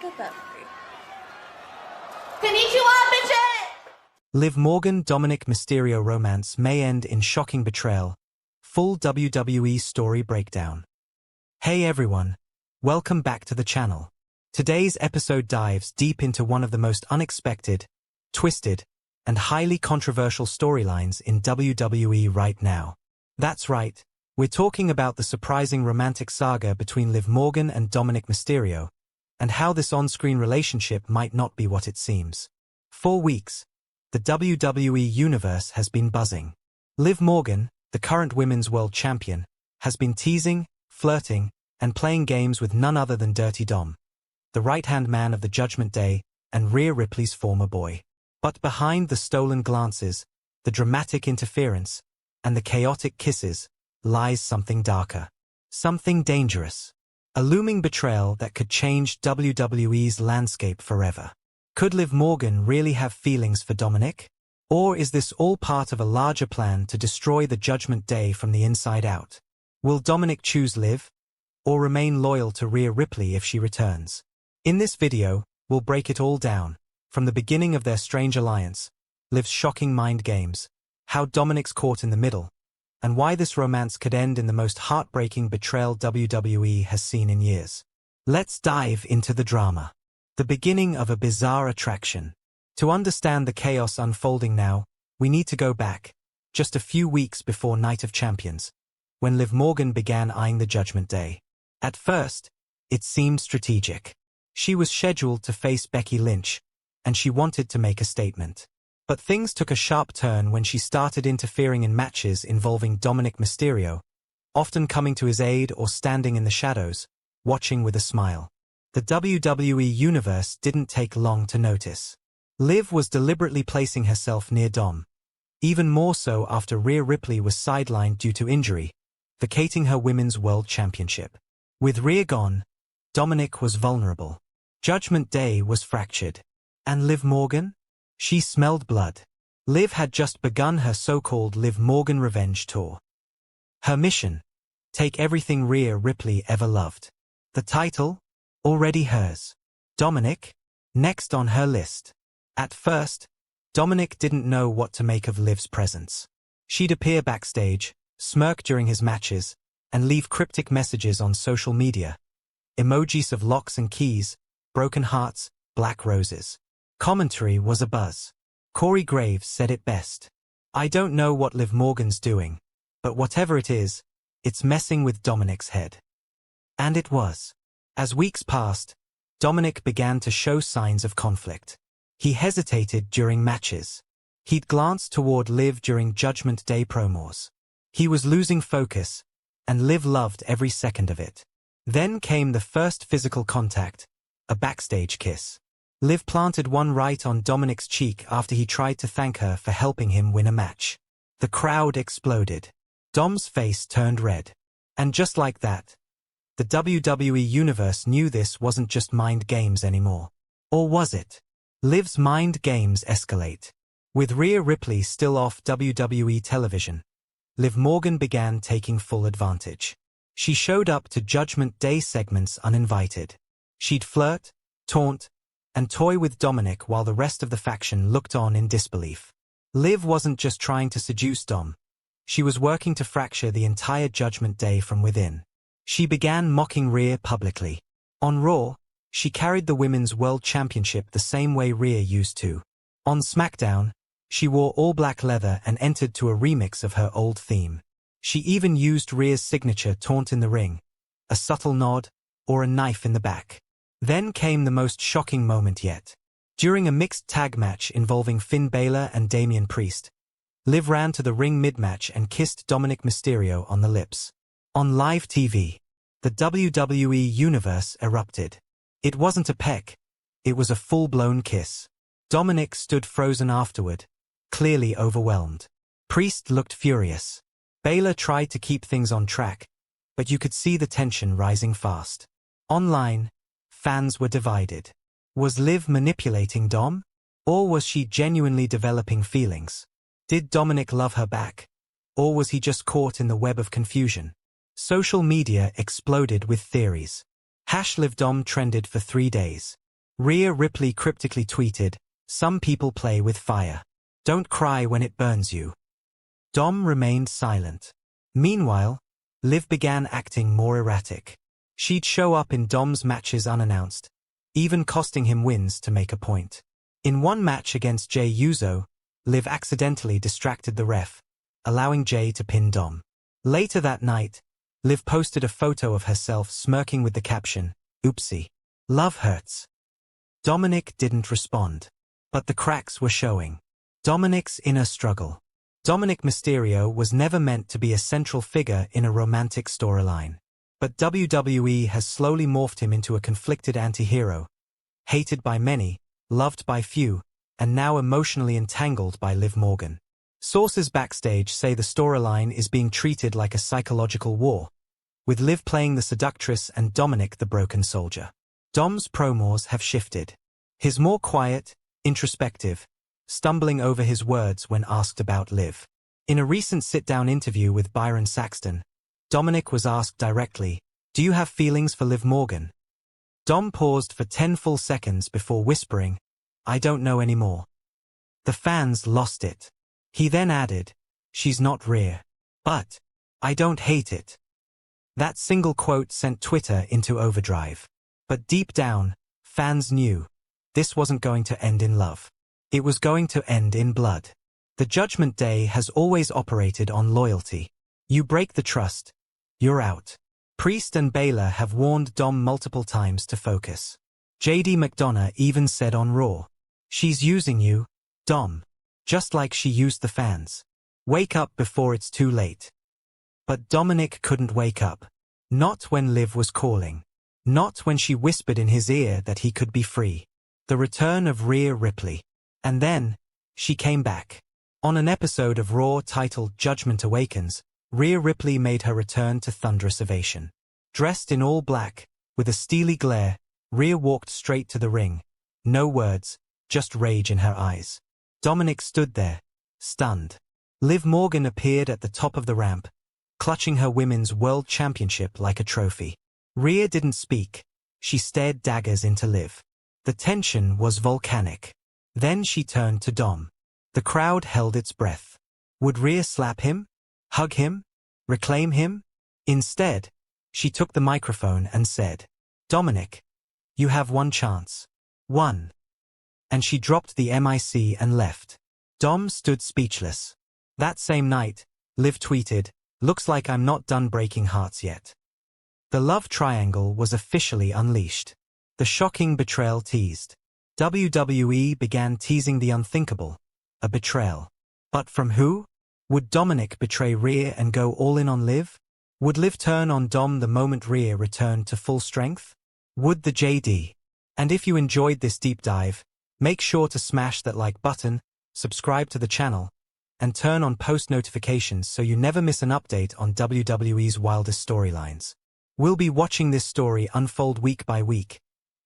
set that free. Konnichiwa, bitches! Liv Morgan Dominik Mysterio romance may end in shocking betrayal. Full WWE story breakdown. Hey everyone, welcome back to the channel. Today's episode dives deep into one of the most unexpected, twisted, and highly controversial storylines in WWE right now. That's right, we're talking about the surprising romantic saga between Liv Morgan and Dominik Mysterio, and how this on-screen relationship might not be what it seems. For weeks, the WWE Universe has been buzzing. Liv Morgan, the current Women's World Champion, has been teasing, flirting, and playing games with none other than Dirty Dom, the right-hand man of the Judgment Day, and Rhea Ripley's former boy. But behind the stolen glances, the dramatic interference, and the chaotic kisses, lies something darker. Something dangerous. A looming betrayal that could change WWE's landscape forever. Could Liv Morgan really have feelings for Dominik? Or is this all part of a larger plan to destroy the Judgment Day from the inside out? Will Dominik choose Liv? Or remain loyal to Rhea Ripley if she returns? In this video, we'll break it all down, from the beginning of their strange alliance, Liv's shocking mind games, how Dominik's caught in the middle, and why this romance could end in the most heartbreaking betrayal WWE has seen in years. Let's dive into the drama. The beginning of a bizarre attraction. To understand the chaos unfolding now, we need to go back, just a few weeks before Night of Champions, when Liv Morgan began eyeing the Judgment Day. At first, it seemed strategic. She was scheduled to face Becky Lynch, and she wanted to make a statement. But things took a sharp turn when she started interfering in matches involving Dominik Mysterio, often coming to his aid or standing in the shadows, watching with a smile. The WWE Universe didn't take long to notice. Liv was deliberately placing herself near Dom, even more so after Rhea Ripley was sidelined due to injury, vacating her Women's World Championship. With Rhea gone, Dominik was vulnerable. Judgment Day was fractured. And Liv Morgan? She smelled blood. Liv had just begun her so-called Liv Morgan revenge tour. Her mission? Take everything Rhea Ripley ever loved. The title? Already hers. Dominik? Next on her list. At first, Dominik didn't know what to make of Liv's presence. She'd appear backstage, smirk during his matches, and leave cryptic messages on social media. Emojis of locks and keys, broken hearts, black roses. Commentary was abuzz. Corey Graves said it best. I don't know what Liv Morgan's doing, but whatever it is, it's messing with Dominik's head. And it was. As weeks passed, Dominik began to show signs of conflict. He hesitated during matches. He'd glance toward Liv during Judgment Day promos. He was losing focus, and Liv loved every second of it. Then came the first physical contact, a backstage kiss. Liv planted one right on Dominik's cheek after he tried to thank her for helping him win a match. The crowd exploded. Dom's face turned red. And just like that, the WWE Universe knew this wasn't just mind games anymore. Or was it? Liv's mind games escalate. With Rhea Ripley still off WWE television, Liv Morgan began taking full advantage. She showed up to Judgment Day segments uninvited. She'd flirt, taunt, and toy with Dominik while the rest of the faction looked on in disbelief. Liv wasn't just trying to seduce Dom. She was working to fracture the entire Judgment Day from within. She began mocking Rhea publicly. On Raw, she carried the Women's World Championship the same way Rhea used to. On SmackDown, she wore all black leather and entered to a remix of her old theme. She even used Rhea's signature taunt in the ring, a subtle nod, or a knife in the back. Then came the most shocking moment yet. During a mixed tag match involving Finn Balor and Damian Priest, Liv ran to the ring mid-match and kissed Dominik Mysterio on the lips. On live TV, the WWE Universe erupted. It wasn't a peck, it was a full-blown kiss. Dominik stood frozen afterward, clearly overwhelmed. Priest looked furious. Balor tried to keep things on track, but you could see the tension rising fast. Online, fans were divided. Was Liv manipulating Dom? Or was she genuinely developing feelings? Did Dominik love her back? Or was he just caught in the web of confusion? Social media exploded with theories. #LivDom trended for 3 days. Rhea Ripley cryptically tweeted, "Some people play with fire. Don't cry when it burns you." Dom remained silent. Meanwhile, Liv began acting more erratic. She'd show up in Dom's matches unannounced, even costing him wins to make a point. In one match against Jey Uso, Liv accidentally distracted the ref, allowing Jey to pin Dom. Later that night, Liv posted a photo of herself smirking with the caption, "Oopsie. Love hurts." Dominik didn't respond. But the cracks were showing. Dominik's inner struggle. Dominik Mysterio was never meant to be a central figure in a romantic storyline. But WWE has slowly morphed him into a conflicted anti-hero, hated by many, loved by few, and now emotionally entangled by Liv Morgan. Sources backstage say the storyline is being treated like a psychological war, with Liv playing the seductress and Dominik the broken soldier. Dom's promos have shifted. He's more quiet, introspective, stumbling over his words when asked about Liv. In a recent sit-down interview with Byron Saxton, Dominik was asked directly, "Do you have feelings for Liv Morgan?" Dom paused for 10 full seconds before whispering, "I don't know anymore." The fans lost it. He then added, "She's not Rhea. But I don't hate it." That single quote sent Twitter into overdrive. But deep down, fans knew this wasn't going to end in love. It was going to end in blood. The Judgment Day has always operated on loyalty. You break the trust, you're out. Priest and Baylor have warned Dom multiple times to focus. JD McDonough even said on Raw, "She's using you, Dom, just like she used the fans. Wake up before it's too late." But Dominik couldn't wake up. Not when Liv was calling. Not when she whispered in his ear that he could be free. The return of Rhea Ripley. And then, she came back. On an episode of Raw titled Judgment Awakens, Rhea Ripley made her return to thunderous ovation. Dressed in all black, with a steely glare, Rhea walked straight to the ring. No words, just rage in her eyes. Dominik stood there, stunned. Liv Morgan appeared at the top of the ramp, clutching her Women's World Championship like a trophy. Rhea didn't speak. She stared daggers into Liv. The tension was volcanic. Then she turned to Dom. The crowd held its breath. Would Rhea slap him? Hug him? Reclaim him? Instead, she took the microphone and said, "Dominik, you have one chance. One." And she dropped the mic and left. Dom stood speechless. That same night, Liv tweeted, "Looks like I'm not done breaking hearts yet." The love triangle was officially unleashed. The shocking betrayal teased. WWE began teasing the unthinkable, a betrayal. But from who? Would Dominik betray Rhea and go all in on Liv? Would Liv turn on Dom the moment Rhea returned to full strength? Would the JD? And if you enjoyed this deep dive, make sure to smash that like button, subscribe to the channel, and turn on post notifications so you never miss an update on WWE's wildest storylines. We'll be watching this story unfold week by week,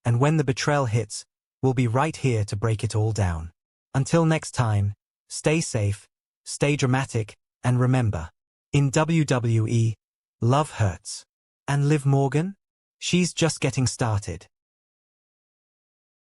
and when the betrayal hits, we'll be right here to break it all down. Until next time, stay safe, stay dramatic, and remember, in WWE, love hurts. And Liv Morgan? She's just getting started.